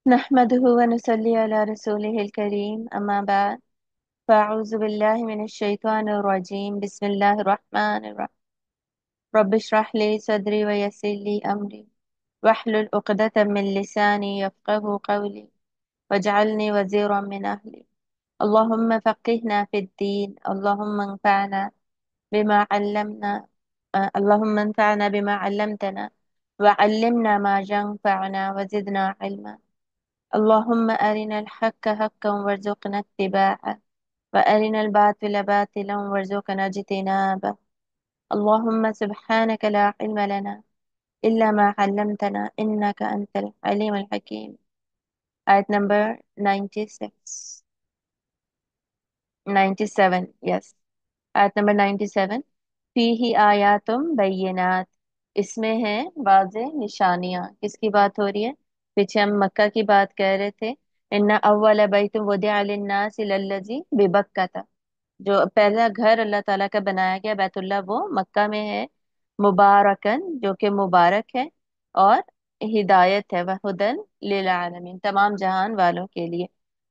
नहमदुहु व नुसल्ली अला रसूलिहिल करीम अम्मा बाद फ़अऊज़ु बिल्लाहि मिनश शैतानिर रजीम बिस्मिल्लाहिर रहमानिर रहीम रब्बि इश्रह ली सदरी व यस्सिर ली अमरी वहलुल उक़दतम मिन लिसानी यफ़क़हू क़ौली वजअलनी वज़ीरम मिन अहली अल्लाहुम्मा फ़क़्हिना फ़िद्दीन अल्लाहुम्मा अंफ़अना बिमा अल्लमतना व अल्लिमना मा यंफ़अना व ज़िदना इल्मा اللهم أرنا الحق حقا وارزقنا اتباعه وأرنا الباطل باطلا وارزقنا اجتنابه اللهم سبحانك لا علم لنا إلا ما علمتنا إنك أنت العليم الحكيم. Ayat number 96 97. Yes, ayat number 97. फीही आयातुम बैयिनात, इसमें है वाज़े निशानियां। किसकी बात हो रही है? पीछे हम मक्का की बात कर रहे थे। इन्ना अव्वल बैतुम वुदिअ लिन्नास लल्लज़ी बिबक्कता, जो पहला घर अल्लाह ताला का बनाया गया बैतुल्लाह वो मक्का में है। मुबारकन, जो कि मुबारक है, और हिदायत है, वह हुदन लिल आलमीन, तमाम जहान वालों के लिए।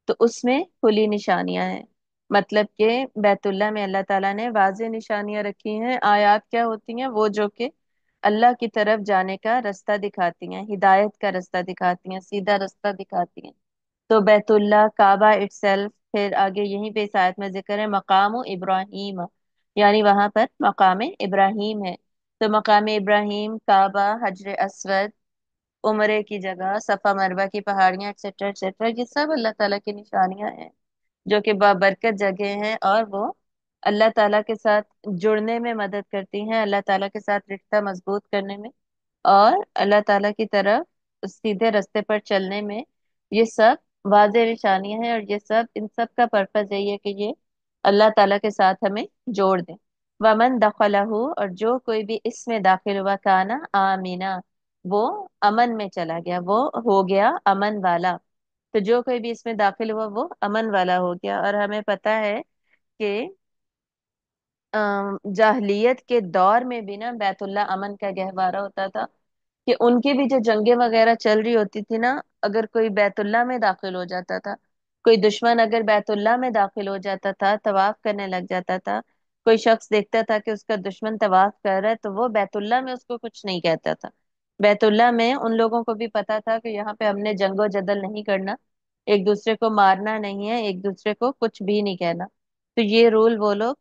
तो उसमें खुली निशानियां हैं। मतलब कि बैतुल्लाह में अल्लाह ताला ने वाज़ेह निशानियां रखी हैं। आयात क्या होती हैं? वो जो कि अल्लाह की तरफ जाने का रास्ता दिखाती हैं, हिदायत का रास्ता दिखाती हैं, सीधा रास्ता दिखाती हैं। तो बैतुल्लाह काबा इटसेल्फ, फिर आगे यहीं पे इस आयत में जिक्र है मकाम इब्राहीम, यानी वहां पर मकाम इब्राहीम है। तो मकाम इब्राहीम, काबा, हजर अस्वद, उम्रे की जगह, सफा मरवा की पहाड़ियां, एक्सेट्रा एक्सेट्रा, ये सब अल्लाह ताला की निशानियां हैं, जो कि बाबरकत जगह हैं, और वो अल्लाह ताला के साथ जुड़ने में मदद करती हैं, अल्लाह ताला के साथ रिश्ता मजबूत करने में, और अल्लाह ताला की तरफ सीधे रास्ते पर चलने में। ये सब वाज़ेह निशानियां हैं, और ये सब, इन सब का पर्पस यही है कि ये अल्लाह ताला के साथ हमें जोड़ दें। वमन दखलहू, और जो कोई भी इसमें दाखिल हुआ, काना आमीना, वो अमन में चला गया, वो हो गया अमन वाला। तो जो कोई भी इसमें दाखिल हुआ वो अमन वाला हो गया। और हमें पता है कि जाहलियत के दौर में भी ना बैतुल्ला अमन का गहवारा होता था, कि उनकी भी जो जंगें वगैरह चल रही होती थी ना, अगर कोई बैतुल्ला में दाखिल हो जाता था, कोई दुश्मन अगर बैतुल्ला में दाखिल हो जाता था, तवाफ करने लग जाता था, कोई शख्स देखता था कि उसका दुश्मन तवाफ कर रहा है, तो वो बैतुल्ला में उसको कुछ नहीं कहता था। बैतुल्ला में उन लोगों को भी पता था कि यहाँ पे हमने जंगो जदल नहीं करना, एक दूसरे को मारना नहीं है, एक दूसरे को कुछ भी नहीं कहना। तो ये रूल वो लोग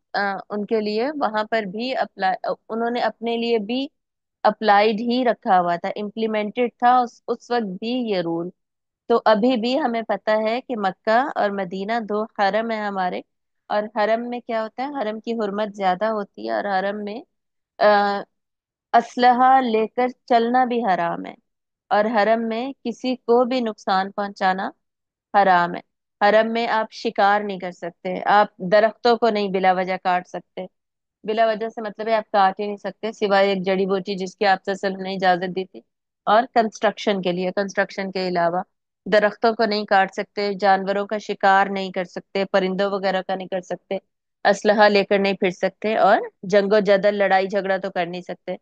उनके लिए वहां पर भी अप्लाई, उन्होंने अपने लिए भी अप्लाइड ही रखा हुआ था, इम्प्लीमेंटेड था उस वक्त भी ये रूल। तो अभी भी हमें पता है कि मक्का और मदीना दो हरम है हमारे, और हरम में क्या होता है, हरम की हुर्मत ज्यादा होती है, और हरम में आ, असलहा लेकर चलना भी हराम है, और हरम में किसी को भी नुकसान पहुंचाना हराम है। हरम में आप शिकार नहीं कर सकते, आप दरख्तों को नहीं बिला वजह काट सकते। बिला वजह से मतलब है आप काट ही नहीं सकते, सिवाय एक जड़ी बूटी जिसकी आप सल्लल्लाहु ने इजाजत दी थी, और कंस्ट्रक्शन के लिए, कंस्ट्रक्शन के अलावा दरख्तों को नहीं काट सकते, जानवरों का शिकार नहीं कर सकते, परिंदों वगैरह का नहीं कर सकते, असलहा लेकर नहीं फिर सकते, और जंगो जदल, लड़ाई झगड़ा तो कर नहीं सकते,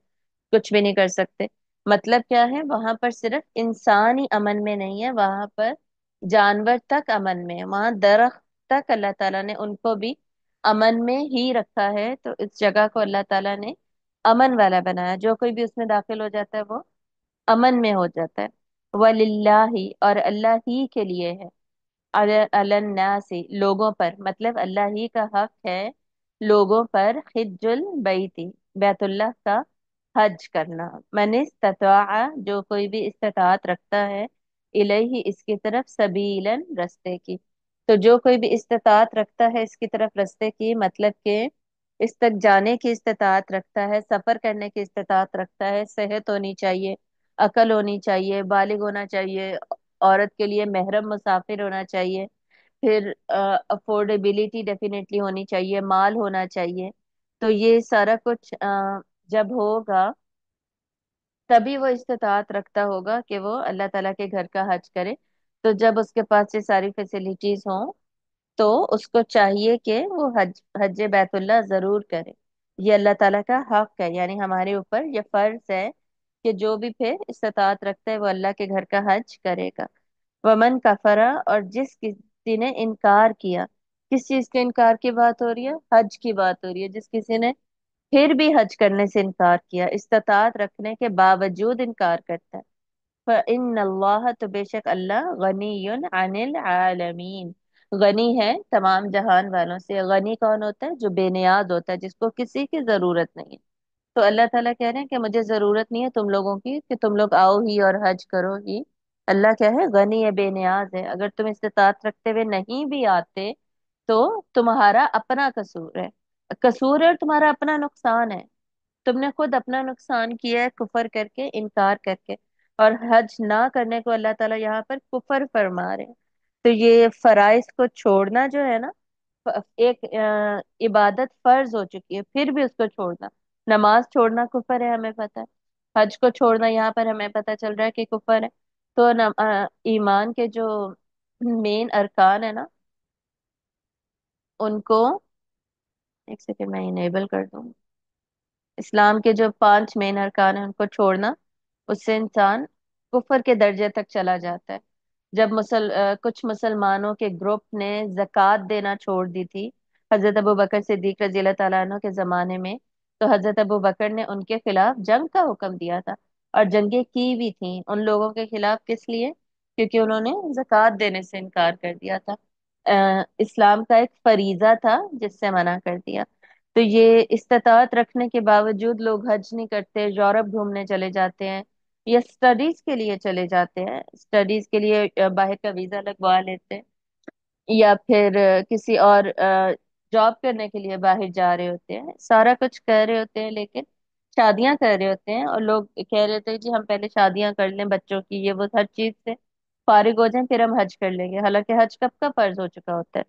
कुछ भी नहीं कर सकते। मतलब क्या है, वहां पर सिर्फ इंसान ही अमन में नहीं है, वहां पर जानवर तक अमन में है, वहां दरख्त तक अल्लाह ताला ने उनको भी अमन में ही रखा है। तो इस जगह को अल्लाह ताला ने अमन वाला बनाया, जो कोई भी उसमें दाखिल हो जाता है वो अमन में हो जाता है। वलिल्लाही, और अल्लाह ही के लिए है, अलन्नासी, लोगों पर, मतलब अल्लाह ही का हक है लोगों पर, हिज्जुल बैती, बैतुल्लाह का हज करना। मन इस्तताअ, जो कोई भी इस्तात रखता है, इलैहि, इसकी तरफ, सबीलन, रस्ते की। तो जो कोई भी इस्तात रखता है इसकी तरफ, रस्ते की, मतलब के इस तक जाने की इस्तात रखता है, सफर करने की इस्तात रखता है, सेहत होनी चाहिए, अकल होनी चाहिए, बालिग होना चाहिए, औरत के लिए महरम मुसाफिर होना चाहिए, फिर अफोर्डेबिलिटी डेफिनेटली होनी चाहिए, माल होना चाहिए। तो ये सारा कुछ जब होगा तभी वो इस्तात रखता होगा कि वो अल्लाह ताला के घर का हज करे। तो जब उसके पास ये सारी फैसिलिटीज हों, तो उसको चाहिए कि वो हज बैतुल्लाह जरूर करे। ये अल्लाह ताला का हक है, यानी हमारे ऊपर ये फर्ज है कि जो भी फिर इस्तात रखता है वो अल्लाह के घर का हज करेगा। वमन कफरा, और जिस किसी ने इनकार किया। किस चीज के इनकार की बात हो रही है? हज की बात हो रही है। जिस किसी ने फिर भी हज करने से इनकार किया, इस्तात रखने के बावजूद इनकार करता है, फ़इन्नल्लाह, तो बेशक अल्लाह, गनीयुन अनिल आलमीन, गनी है तमाम जहान वालों से। गनी कौन होता है? जो बेनियाज होता है, जिसको किसी की जरूरत नहीं है। तो अल्लाह ताला कह रहे हैं कि मुझे जरूरत नहीं है तुम लोगों की कि तुम लोग आओ ही और हज करो ही। अल्लाह क्या है? गनी है, बेनियाज है। अगर तुम इस्तात रखते हुए नहीं भी आते तो तुम्हारा अपना कसूर है। कसूर है और तुम्हारा अपना नुकसान है। तुमने खुद अपना नुकसान किया है कुफर करके, इनकार करके। और हज ना करने को अल्लाह ताला यहाँ पर कुफर फरमा रहे हैं। तो ये फराइज को छोड़ना जो है ना, एक इबादत फर्ज हो चुकी है, फिर भी उसको छोड़ना। नमाज छोड़ना कुफर है, हमें पता है। हज को छोड़ना यहाँ पर हमें पता चल रहा है कि कुफर है। तो ईमान के जो मेन अरकान है ना, उनको, एक सेकंड मैं इनेबल कर दूँ। इस्लाम के जो 5 मेन अरकान है उनको छोड़ना, उससे इंसान कुफर के दर्जे तक चला जाता है। जब कुछ मुसलमानों के ग्रुप ने जक़ात देना छोड़ दी थी हजरत अबू बकर सिद्दीक रजी अल्लाह ताला अन्हु के जमाने में, तो हजरत अबू बकर ने उनके खिलाफ जंग का हुक्म दिया था। और जंगें की भी थी उन लोगों के खिलाफ, किस लिए? क्योंकि उन्होंने जक़ात देने से इनकार कर दिया था। इस्लाम का एक फरीजा था जिससे मना कर दिया। तो ये इस्तात रखने के बावजूद लोग हज नहीं करते, यूरोप घूमने चले जाते हैं, या स्टडीज के लिए चले जाते हैं। स्टडीज के लिए बाहर का वीजा लगवा लेते हैं, या फिर किसी और जॉब करने के लिए बाहर जा रहे होते हैं, सारा कुछ कर रहे होते हैं, लेकिन शादियां कर रहे होते हैं। और लोग कह रहे होते हैं जी हम पहले शादियां कर लें बच्चों की, ये वो, हर चीज से फारिग हो जाएं फिर हम हज कर लेंगे, हालांकि हज कब का फर्ज हो चुका होता है।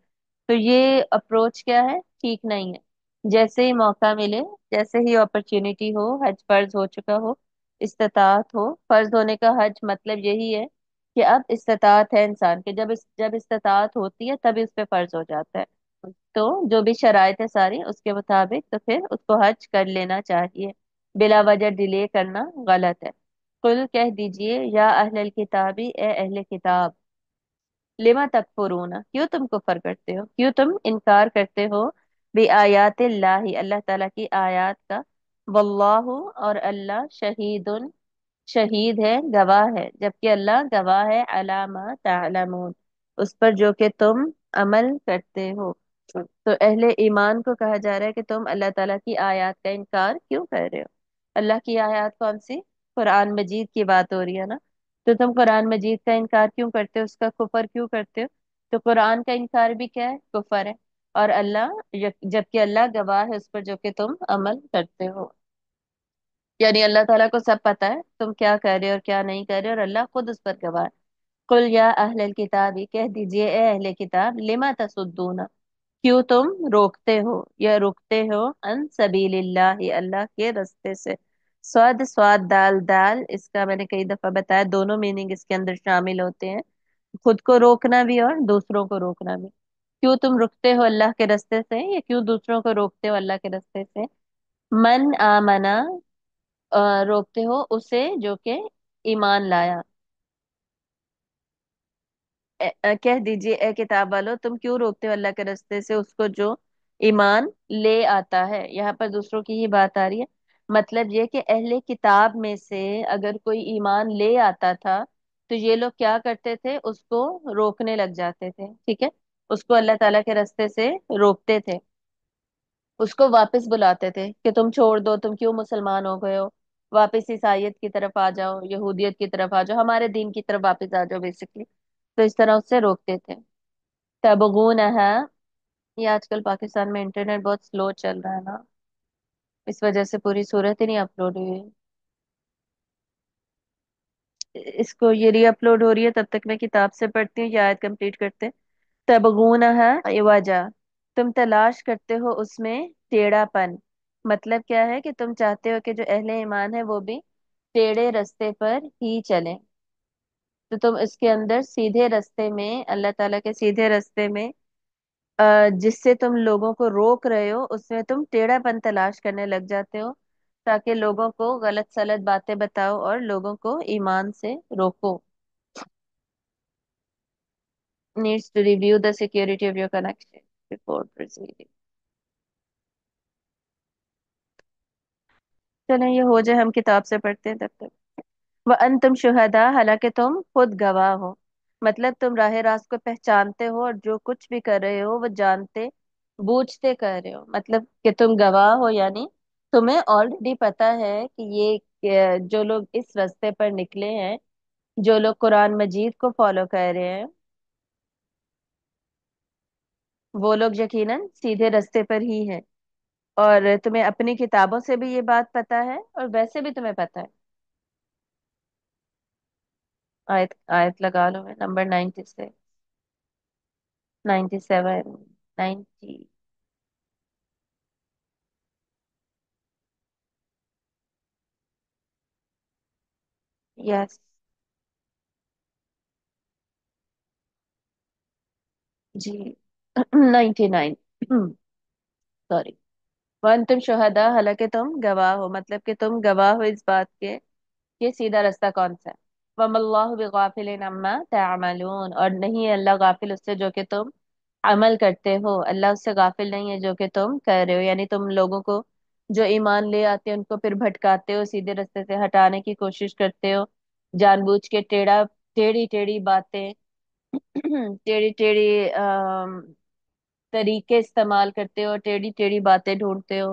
तो ये अप्रोच क्या है? ठीक नहीं है। जैसे ही मौका मिले, जैसे ही अपॉर्चुनिटी हो, हज फर्ज हो चुका हो, इस्तात हो, फर्ज होने का हज मतलब यही है कि अब इस्तात है इंसान के, जब इस्तात होती है तभी उस पे फर्ज हो जाता है। तो जो भी शराइत है सारी उसके मुताबिक, तो फिर उसको हज कर लेना चाहिए। बिला वजह डिले करना गलत है। कुल, कह दीजिए, या अहलल किताबी, ए अहले किताब, लिमा तकफुरूना, क्यों तुम कुफर करते हो, क्यों तुम इनकार करते हो, बी आयातिल्लाही, अल्लाह ताला की आयात का, वल्लाहु, और अल्लाह, शहीदुन, शहीद है, गवाह है, जबकि अल्लाह गवाह है, अलामा तालमून, उस पर जो कि तुम अमल करते हो। तो अहले ईमान को कहा जा रहा है कि तुम अल्लाह ताला की आयत का इनकार क्यों कर रहे हो? अल्लाह की आयत कौन सी? कुरान मजीद की बात हो रही है ना। तो तुम कुरान मजीद का इनकार क्यों करते हो? उसका कुफर क्यों करते हो? तो कुरान का इनकार भी क्या है? कुफर है। और जबकि अल्लाह गवाह है उस पर जो कि तुम अमल करते हो। यानी अल्लाह ताला को सब पता है तुम क्या कर रहे हो और क्या नहीं कर रहे हो, और अल्लाह खुद उस पर गवाह है। कुल या अहलल किताब, ही कह दीजिए, ए अहले किताब, लिमा तसुद्दूना, क्यों तुम रोकते हो या रुकते हो, अन सबीलिल्लाह, अल्लाह के रास्ते से। स्वाद, स्वाद, दाल, दाल, इसका मैंने कई दफा बताया, दोनों मीनिंग इसके अंदर शामिल होते हैं। खुद को रोकना भी और दूसरों को रोकना भी। क्यों तुम रुकते हो अल्लाह के रास्ते से, या क्यों दूसरों को रोकते हो अल्लाह के रास्ते से? मन आमना, रोकते हो उसे जो कि ईमान लाया। कह दीजिए, ए किताब वालों, तुम क्यों रोकते हो अल्लाह के रास्ते से उसको जो ईमान ले आता है? यहाँ पर दूसरों की ही बात आ रही है। मतलब ये कि अहले किताब में से अगर कोई ईमान ले आता था, तो ये लोग क्या करते थे? उसको रोकने लग जाते थे, ठीक है। उसको अल्लाह ताला के रास्ते से रोकते थे, उसको वापस बुलाते थे कि तुम छोड़ दो, तुम क्यों मुसलमान हो गए हो, वापस ईसाइयत की तरफ आ जाओ, यहूदियत की तरफ आ जाओ, हमारे दीन की तरफ वापस आ जाओ, बेसिकली। तो इस तरह उससे रोकते थे। तबगूनहा, ये आजकल पाकिस्तान में इंटरनेट बहुत स्लो चल रहा है ना, इस वजह से पूरी सूरत ही नहीं अपलोड हुई है। इसको ये री अपलोड हो रही है, तब तक मैं किताब से पढ़ती हूँ, ये आयत कंप्लीट करते हैं। तबगूनहा इवाजा, तुम तलाश करते हो उसमें टेढ़ापन। मतलब क्या है? कि तुम चाहते हो कि जो अहले ईमान है वो भी टेढ़े रास्ते पर ही चले। तो तुम इसके अंदर सीधे रास्ते में, अल्लाह ताला के सीधे रास्ते में, जिससे तुम लोगों को रोक रहे हो उसमें तुम टेढ़ापन तलाश करने लग जाते हो, ताकि लोगों को गलत सलत बातें बताओ और लोगों को ईमान से रोको। needs to review the security of your connection before proceeding. चलें ये हो जाए, हम किताब से पढ़ते हैं तब तक। व अंतुम शुहदा, हालांकि तुम खुद गवाह हो। मतलब तुम राह रास्त को पहचानते हो और जो कुछ भी कर रहे हो वो जानते बूझते कर रहे हो। मतलब कि तुम गवाह हो, यानी तुम्हें ऑलरेडी पता है कि ये जो लोग इस रास्ते पर निकले हैं, जो लोग कुरान मजीद को फॉलो कर रहे हैं, वो लोग यकीनन सीधे रास्ते पर ही हैं। और तुम्हें अपनी किताबों से भी ये बात पता है, और वैसे भी तुम्हें पता है। आयत आयत लगा लो, है नंबर 96, 97, 90। यस। जी। 99। सॉरी। वन तुम शुहदा, हालांकि तुम गवाह हो, मतलब कि तुम गवाह हो इस बात के कि सीधा रास्ता कौन सा है। वमल्लाहु बिगाफिलिन अम्मा तअमलून, और नहीं है अल्लाह गाफिल उससे जो कि तुम अमल करते हो। अल्लाह उससे गाफिल नहीं है जो कि तुम कर रहे हो। यानी तुम लोगों को जो ईमान ले आते हैं उनको फिर भटकाते हो, सीधे रास्ते से हटाने की कोशिश करते हो, जानबूझ के टेढ़ी टेढ़ी बातें, टेढ़ी टेढ़ी तरीके इस्तेमाल करते हो, टेढ़ी टेढ़ी बातें ढूंढते हो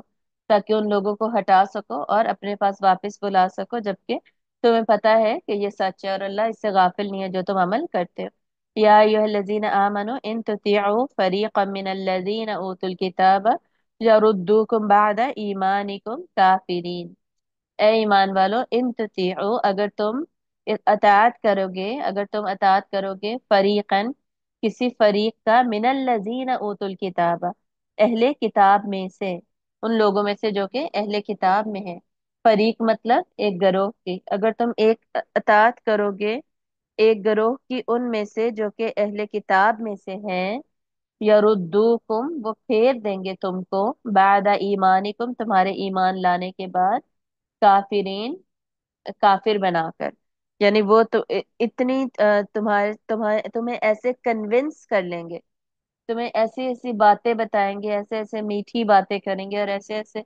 ताकि उन लोगों को हटा सको और अपने पास वापस बुला सको, जबकि तुम्हें पता है कि ये सच है और अल्लाह इससे गाफिल नहीं है जो तुम अमल करते हो। या अय्युहल्लज़ीना आमनू इन तुतीउ फरीक़म मिनल्लज़ीना ऊतुल किताब यरुद्दूकुम बअदा ईमानिकुम काफिरीन। ए ईमान वालो, इन तुतीउ, अगर तुम अताअत करोगे, अगर तुम अताअत करोगे फरीकन, किसी फरीक का, मिनल्लजीना उतुल किताब, अहले किताब में से, उन लोगों में से जो कि अहले किताब में है। फरीक मतलब एक गिरोह की, अगर तुम एक अताअत करोगे एक गिरोह की उनमें से जो कि अहले किताब में से हैं, यरुद्दूकुम, वो फेर देंगे तुमको, बादा ईमानिकुम, तुम्हारे ईमान लाने के बाद, काफिरीन, काफिर बनाकर। यानी वो तो इतनी तुम्हारे तुम्हारे तुम्हें ऐसे कन्विंस कर लेंगे, तुम्हें ऐसी ऐसी बातें बताएंगे, ऐसे ऐसे मीठी बातें करेंगे और ऐसे ऐसे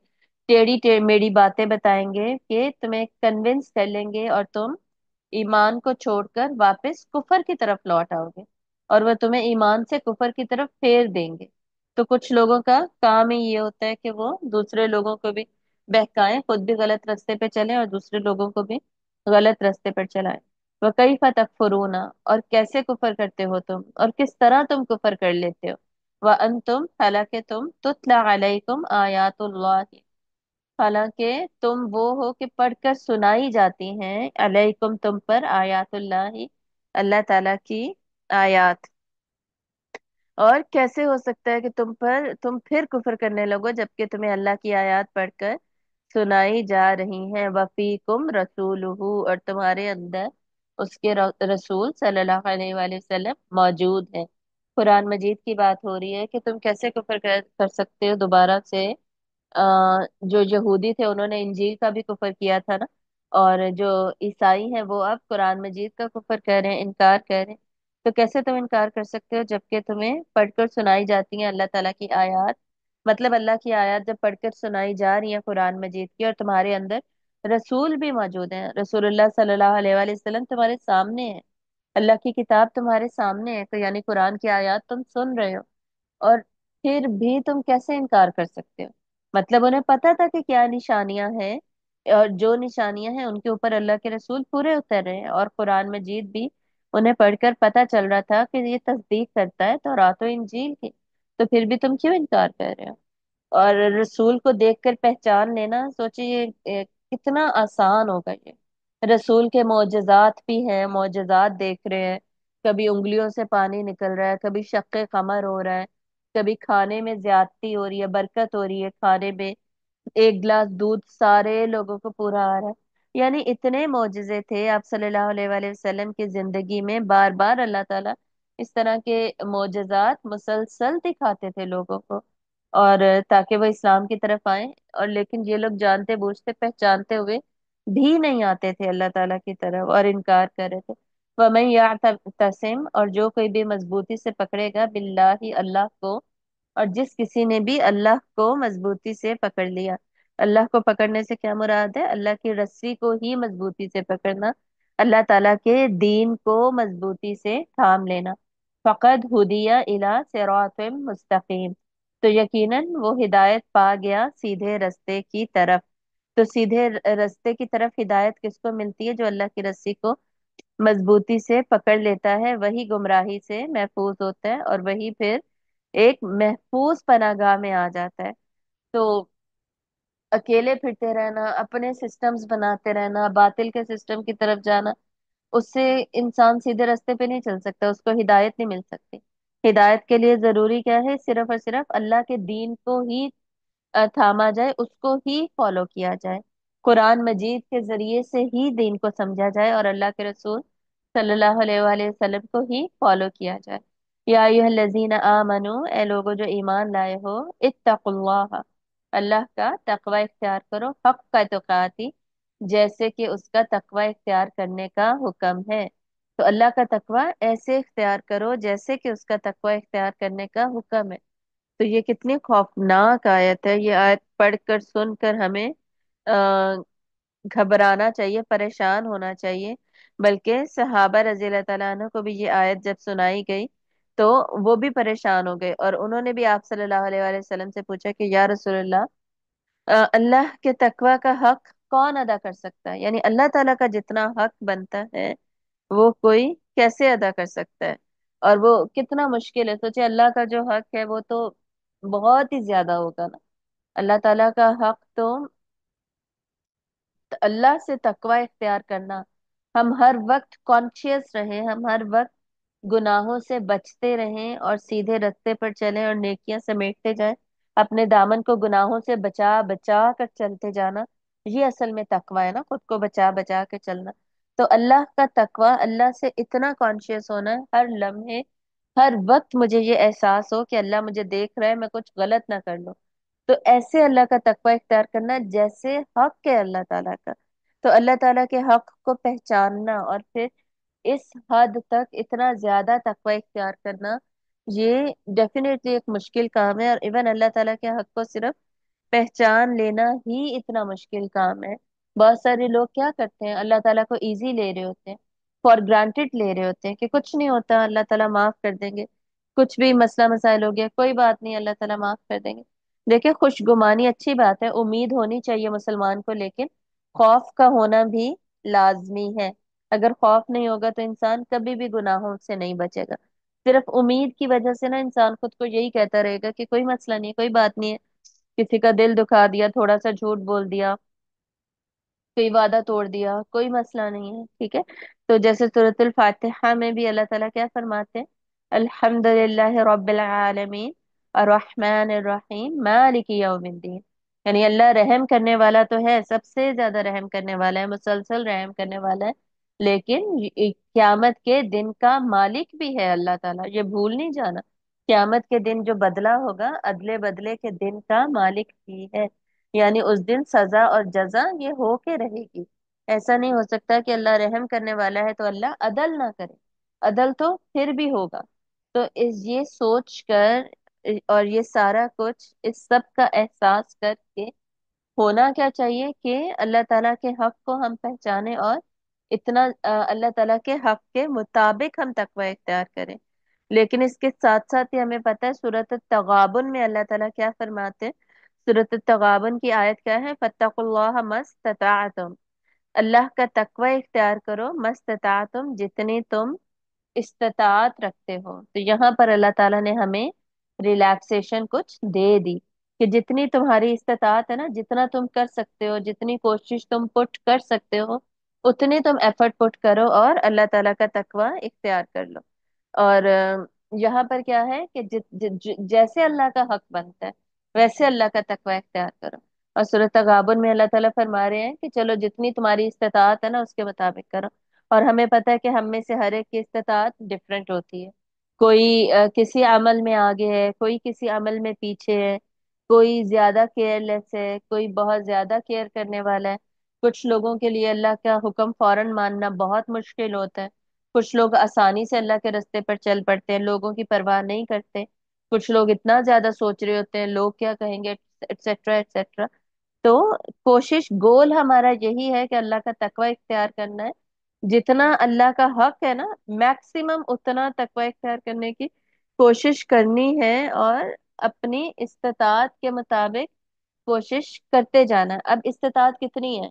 मेरी बातें बताएंगे कि तुम्हें कन्विंस कर लेंगे और तुम ईमान को छोड़कर वापस कुफर की तरफ लौट आओगे, और वह तुम्हें ईमान से कुफर की तरफ फेर देंगे। तो कुछ लोगों का काम ही ये होता है कि वो दूसरे लोगों को भी बहकाएं, खुद भी गलत रास्ते पे चलें और दूसरे लोगों को भी गलत रास्ते पर चलाएं। वह कई तकफुरूना, और कैसे कुफर करते हो तुम, और किस तरह तुम कुफर कर लेते हो। वह अंतुम, हालांकि तुम, तुतला अलैकुम आयातुल्लाह, हालांकि तुम वो हो कि पढ़कर सुनाई जाती हैं, अलैकुम, तुम पर, आयातुल्लाही, अल्लाह ताला की आयात। और कैसे हो सकता है कि तुम फिर कुफर करने लगो जबकि तुम्हें अल्लाह की आयत पढ़कर सुनाई जा रही हैं। वफीकुम रसूलुहु, और तुम्हारे अंदर उसके रसूल सल्लल्लाहु अलैहि वसल्लम मौजूद है। कुरान मजीद की बात हो रही है कि तुम कैसे कुफर कर सकते हो दोबारा से। जो यहूदी थे उन्होंने इंजील का भी कुफर किया था ना, और जो ईसाई हैं वो अब कुरान मजीद का कुफर कर रहे हैं, इनकार कर रहे हैं। तो कैसे तुम इनकार कर सकते हो जबकि तुम्हें पढ़कर सुनाई जाती हैं अल्लाह ताला की आयत। मतलब अल्लाह की आयत जब पढ़कर सुनाई जा रही है कुरान मजीद की, और तुम्हारे अंदर रसूल भी मौजूद हैं, रसूलुल्लाह सल्लल्लाहु अलैहि वसल्लम तुम्हारे सामने है, अल्लाह की किताब तुम्हारे सामने है, तो यानी कुरान की आयत तुम सुन रहे हो, और फिर भी तुम कैसे इनकार कर सकते हो। मतलब उन्हें पता था कि क्या निशानियां हैं, और जो निशानियां हैं उनके ऊपर अल्लाह के रसूल पूरे उतर रहे हैं, और कुरान मजीद भी उन्हें पढ़कर पता चल रहा था कि ये तस्दीक करता है तौरात और इंजील की। तो फिर भी तुम क्यों इनकार कर रहे हो। और रसूल को देखकर पहचान लेना, सोचिए ये कितना आसान होगा ये। रसूल के मोजज़ात भी हैं, मोजज़ात देख रहे हैं, कभी उंगलियों से पानी निकल रहा है, कभी शक्के कमर हो रहा है, कभी खाने में ज्यादती हो रही है, बरकत हो रही है खाने में, एक गिलास दूध सारे लोगों को पूरा आ रहा है। यानी इतने मोजज़े थे आप सल्लल्लाहु अलैहि वसल्लम की जिंदगी में, बार बार अल्लाह ताला इस तरह के मोजज़ात मुसलसल दिखाते थे लोगों को, और ताकि वो इस्लाम की तरफ आए। और लेकिन ये लोग जानते बूझते पहचानते हुए भी नहीं आते थे अल्लाह ताला की तरफ और इनकार कर रहे थे। वमन यअतसिम, और जो कोई भी मजबूती से पकड़ेगा, बिल्लाहि, अल्लाह को, और जिस किसी ने भी अल्लाह को मजबूती से पकड़ लिया। अल्लाह को पकड़ने से क्या मुराद है? अल्लाह की रस्सी को ही मजबूती से पकड़ना, अल्लाह ताला के दीन को मजबूती से थाम लेना। फकद हुदिया इला सिरातिम मुस्तकीम, तो यकीनन वो हिदायत पा गया सीधे रस्ते की तरफ। तो सीधे रस्ते की तरफ हिदायत किसको मिलती है? जो अल्लाह की रस्सी को मजबूती से पकड़ लेता है, वही गुमराही से महफूज होता है, और वही फिर एक महफूज पनागाह में आ जाता है। तो अकेले फिरते रहना, अपने सिस्टम्स बनाते रहना, बातिल के सिस्टम की तरफ जाना, उससे इंसान सीधे रास्ते पे नहीं चल सकता, उसको हिदायत नहीं मिल सकती। हिदायत के लिए जरूरी क्या है? सिर्फ और सिर्फ अल्लाह के दीन को ही थामा जाए, उसको ही फॉलो किया जाए, कुरान मजीद के जरिए से ही दीन को समझा जाए, और अल्लाह के रसूल सल्लल्लाहु अलैहि वसल्लम को ही फॉलो किया जाए। या अय्युहल्लज़ीना आमनू, ए लोगो जो ईमान लाए हो, इत्तकुल्लाह, अल्लाह का तकवा इख्तियार करो, हक्का तुकाती, जैसे कि उसका तकवा इख्तियार करने का हुक्म है। तो अल्लाह का तकवा ऐसे इख्तियार करो जैसे कि उसका तकवा इख्तियार करने का हुक्म है। तो ये कितनी खौफनाक आयत है। ये आयत पढ़कर सुनकर हमें आ, घबराना चाहिए, परेशान होना चाहिए। बल्कि सहाबा रजी अल्लाह तआला अन्हु को भी ये आयत जब सुनाई गई, तो वो भी परेशान हो गए, और उन्होंने भी आप सल्लल्लाहु अलैहि वसल्लम से पूछा कि या रसूलल्लाह, अल्लाह के तकवा का हक कौन अदा कर सकता है? यानी अल्लाह ताला का जितना हक बनता है, वो कोई कैसे अदा कर सकता है? और वो कितना मुश्किल है। सोचिए, अल्लाह का जो हक है वो तो बहुत ही ज्यादा होगा ना। अल्लाह ताला का हक तो अल्लाह से तकवा इख्तियार करना, हम हर वक्त कॉन्शियस रहें, हम हर वक्त गुनाहों से बचते रहें और सीधे रास्ते पर चलें और नेकियां समेटते जाएं, अपने दामन को गुनाहों से बचा बचा कर चलते जाना। ये असल में तकवा है ना, खुद को बचा बचा के चलना। तो अल्लाह का तकवा, अल्लाह से इतना कॉन्शियस होना है हर लम्हे, हर वक्त मुझे ये एहसास हो कि अल्लाह मुझे देख रहा है, मैं कुछ गलत ना कर लूं। तो ऐसे अल्लाह का तकवा इख्तियार करना जैसे हक है अल्लाह ताला का। तो अल्लाह ताला के हक को पहचानना और फिर इस हद तक इतना ज्यादा तकवा इख्तियार करना, ये डेफिनेटली एक मुश्किल काम है। और इवन अल्लाह ताला के हक को सिर्फ पहचान लेना ही इतना मुश्किल काम है। बहुत सारे लोग क्या करते हैं, अल्लाह ताला को इजी ले रहे होते हैं, फॉर ग्रांटेड ले रहे होते हैं कि कुछ नहीं होता, अल्लाह ताला माफ कर देंगे। कुछ भी मसला मसाइल हो गया, कोई बात नहीं, अल्लाह ताला माफ कर देंगे। देखिए, खुशगुमानी अच्छी बात है, उम्मीद होनी चाहिए मुसलमान को, लेकिन खौफ का होना भी लाजमी है। अगर खौफ नहीं होगा तो इंसान कभी भी गुनाहों से नहीं बचेगा। सिर्फ उम्मीद की वजह से ना इंसान खुद को यही कहता रहेगा कि कोई मसला नहीं है, कोई बात नहीं है, किसी का दिल दुखा दिया, थोड़ा सा झूठ बोल दिया, कोई वादा तोड़ दिया, कोई मसला नहीं है, ठीक है। तो जैसे सूरतुल फातिहा में भी अल्लाह ताला क्या फरमाते हैं? अल्हम्दुलिल्लाहि रब्बिल आलमीन अर्रहमानिर रहीम मालिकी यौमिद्दीन। यानी अल्लाह रहम करने वाला तो है, सबसे ज्यादा रहम करने वाला है, मुसलसल रहम करने वाला है, लेकिन क्यामत के दिन का मालिक भी है अल्लाह ताला, ये भूल नहीं जाना। क्यामत के दिन जो बदला होगा, अदले बदले के दिन का मालिक भी है। यानी उस दिन सजा और जजा ये हो के रहेगी। ऐसा नहीं हो सकता कि अल्लाह रहम करने वाला है तो अल्लाह अदल ना करे, अदल तो फिर भी होगा। तो इस ये सोच कर और ये सारा कुछ इस सब का एहसास करके होना क्या चाहिए कि अल्लाह ताला के हक को हम पहचाने, और इतना अल्लाह ताला के हक के मुताबिक हम तकवा इख्तियार करें। लेकिन इसके साथ साथ ही हमें पता है सूरत तगाबुन में अल्लाह ताला क्या फरमाते हैं? सूरत तगाबुन की आयत क्या है? फत्तकुल्लाह मस्तताअतुम, अल्लाह का तकवा इख्तियार करो, मस्तताअतुम, जितनी तुम इस्तात रखते हो। तो यहाँ पर अल्लाह ताला ने हमें रिलैक्सेशन कुछ दे दी कि जितनी तुम्हारी इस्तात है ना, जितना तुम कर सकते हो, जितनी कोशिश तुम पुट कर सकते हो, उतनी तुम एफर्ट पुट करो और अल्लाह ताला का तकवा इख्तियार कर लो। और यहाँ पर क्या है कि जैसे अल्लाह का हक बनता है, वैसे अल्लाह का तकवा इख्तियार करो। और सूरत तगाबुन में अल्लाह ताला फरमा रहे हैं कि चलो जितनी तुम्हारी इस्तात है ना, उसके मुताबिक करो। और हमें पता है कि हम में से हर एक की इस्तात डिफरेंट होती है। कोई किसी अमल में आगे है, कोई किसी अमल में पीछे है, कोई ज्यादा केयरलेस है, कोई बहुत ज्यादा केयर करने वाला है। कुछ लोगों के लिए अल्लाह का हुक्म फौरन मानना बहुत मुश्किल होता है, کچھ لوگ آسانی سے اللہ کے راستے پر چل پڑتے ہیں، لوگوں کی پرواہ نہیں کرتے، کچھ لوگ اتنا زیادہ سوچ رہے ہوتے ہیں لوگ کیا کہیں گے، ایٹسٹرا ایٹسٹرا۔ تو کوشش گول ہمارا یہی ہے کہ اللہ کا تقوی اختیار کرنا ہے، جتنا اللہ کا حق ہے نا میکسیمم اتنا تقوی اختیار کرنے کی کوشش کرنی ہے، اور اپنی استطاعت کے مطابق کوشش کرتے جانا ہے۔ اب استطاعت کتنی ہے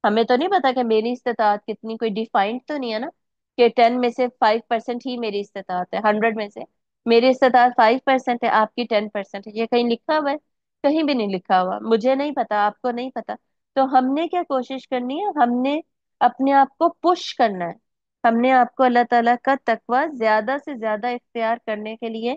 ہمیں تو نہیں پتا، کہ میری استطاعت کتنی کوئی ڈیفائنڈ تو نہیں ہے نا، کہ 10 میں سے 5% ہی میری استطاعت ہے، 100 میں سے میری استطاعت 5% ہے، آپ کی 10% ہے، یہ کہیں لکھا ہوا ہے؟ کہیں بھی نہیں لکھا ہوا، مجھے نہیں پتا، آپ کو نہیں پتا۔ تو ہم نے کیا کوشش کرنی ہے، ہم نے اپنے آپ کو پش کرنا ہے، ہم نے آپ کو اللہ تعالیٰ کا تقوی زیادہ سے زیادہ اختیار کرنے کے لیے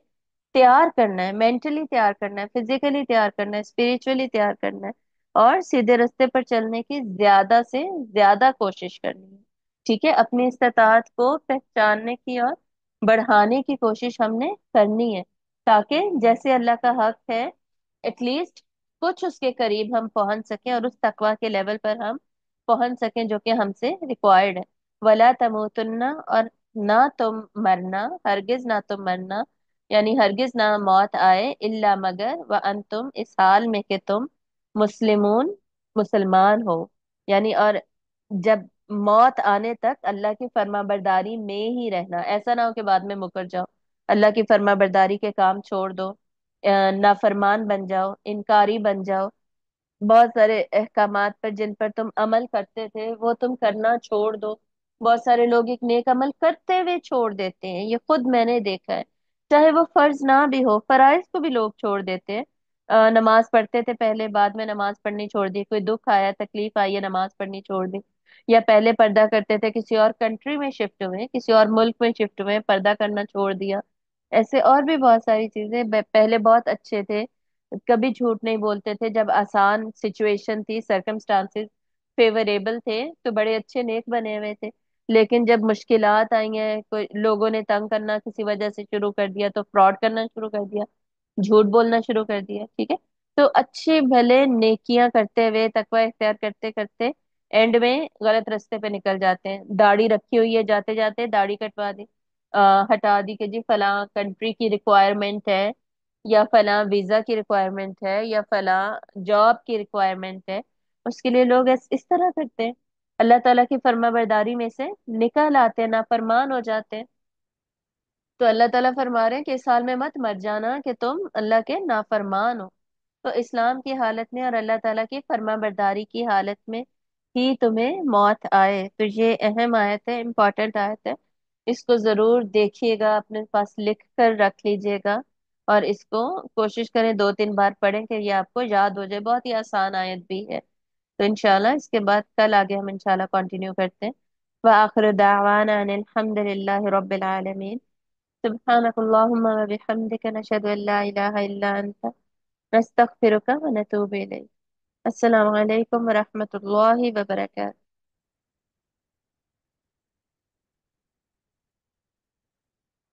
تیار کرنا ہے، مینٹلی تیار کرنا ہے، فزیکلی تیار کرنا ہے، اسپiritually تیار کرنا ہے، اور سیدھے رستے پر چلنے کی زیادہ سے زیادہ کوشش کرنی ہے۔ ٹھیک ہے، اپنی استطاعت کو پہچاننے کی اور بڑھانے کی کوشش ہم نے کرنی ہے، تاکہ جیسے اللہ کا حق ہے ایٹ لیسٹ کچھ اس کے قریب ہم پہنچ سکیں، اور اس تقوی کے لیول پر ہم پہنچ سکیں جو کہ ہم سے ریکوائرڈ ہے۔ ولا تموتن، اور نہ تم مرنا، ہرگز نہ تم مرنا، یعنی ہرگز نہ موت آئے، الا مگر وانتم، اس حال میں کہ تم مسلمون، مسلمان ہو، یعنی اور جب موت آنے تک اللہ کی فرما برداری میں ہی رہنا، ایسا نہ ہو کہ بعد میں مکر جاؤ، اللہ کی فرما برداری کے کام چھوڑ دو، نافرمان بن جاؤ، انکاری بن جاؤ، بہت سارے احکامات پر جن پر تم عمل کرتے تھے وہ تم کرنا چھوڑ دو۔ بہت سارے لوگ ایک نیک عمل کرتے ہوئے چھوڑ دیتے ہیں، یہ خود میں نے دیکھا ہے، چاہے وہ فرض نہ بھی ہو، فرائض کو بھی لوگ چھوڑ دیتے ہیں۔ نماز پڑھتے تھے پہلے، بعد میں نماز پڑھنی چھوڑ دی، کوئی دکھ آیا، تکلیف آئی ہے، نماز پڑھنی چھوڑ دی، یا پہلے پردہ کرتے تھے، کسی اور کنٹری میں شفٹ ہوئے، کسی اور ملک میں شفٹ ہوئے، پردہ کرنا چھوڑ دیا۔ ایسے اور بھی بہت ساری چیزیں، پہلے بہت اچھے تھے، کبھی جھوٹ نہیں بولتے تھے، جب آسان سچویشن تھی، سرکمسٹانسز فیوریبل تھے تو بڑے اچھے نیک بنے ہوئے تھے، لیکن جب مشکلات آئی ہیں، کوئی لوگوں نے تنگ کرنا کسی وجہ سے شروع کر دیا تو فراڈ کرنا شروع کر دیا، جھوٹ بولنا شروع کر دیا۔ ٹھیک ہے، تو اچھے بھلے نیکیاں کرتے ہوئے، تقوی اختیار کرتے کرتے اینڈ میں غلط رستے پہ نکل جاتے ہیں، داڑھی رکھی ہوئی ہے، جاتے جاتے داڑھی کٹوا دی، ہٹا دی، کہ جی فلاں کنٹری کی ریکوائرمنٹ ہے، یا فلاں ویزا کی ریکوائرمنٹ ہے، یا فلاں جاب کی ریکوائرمنٹ ہے، اس کے لیے لوگ اس طرح کرتے ہیں، اللہ تعالیٰ کی فرما برداری میں سے نکل آتے ہیں، نافرمان ہو جاتے ہیں۔ تو اللہ تعالیٰ فرما رہے ہیں کہ اس حال میں مت مر جانا کہ تم اللہ کے نافرمان ہو۔ تو اسلام کی حالت میں اور اللہ تعالیٰ کی فرما برداری کی حالت میں ہی تمہیں موت آئے۔ تو یہ اہم آیت ہے، امپورٹنٹ آیت ہے، اس کو ضرور دیکھیے گا، اپنے پاس لکھ کر رکھ لیجئے گا، اور اس کو کوشش کریں 2 3 بار پڑھیں کہ یہ آپ کو یاد ہو جائے، بہت ہی آسان آیت بھی ہے۔ تو انشاءاللہ اس کے بعد کل آگے ہم انشاءاللہ کنٹینیو کرتے ہیں۔ وآخر دعوانا ان الحمد للہ رب العالمین۔ سبحانك اللهم وبحمدك، نشهد ان لا اله الا انت، نستغفرك ونتوب اليك۔ السلام علیکم ورحمۃ اللہ وبرکاتہ۔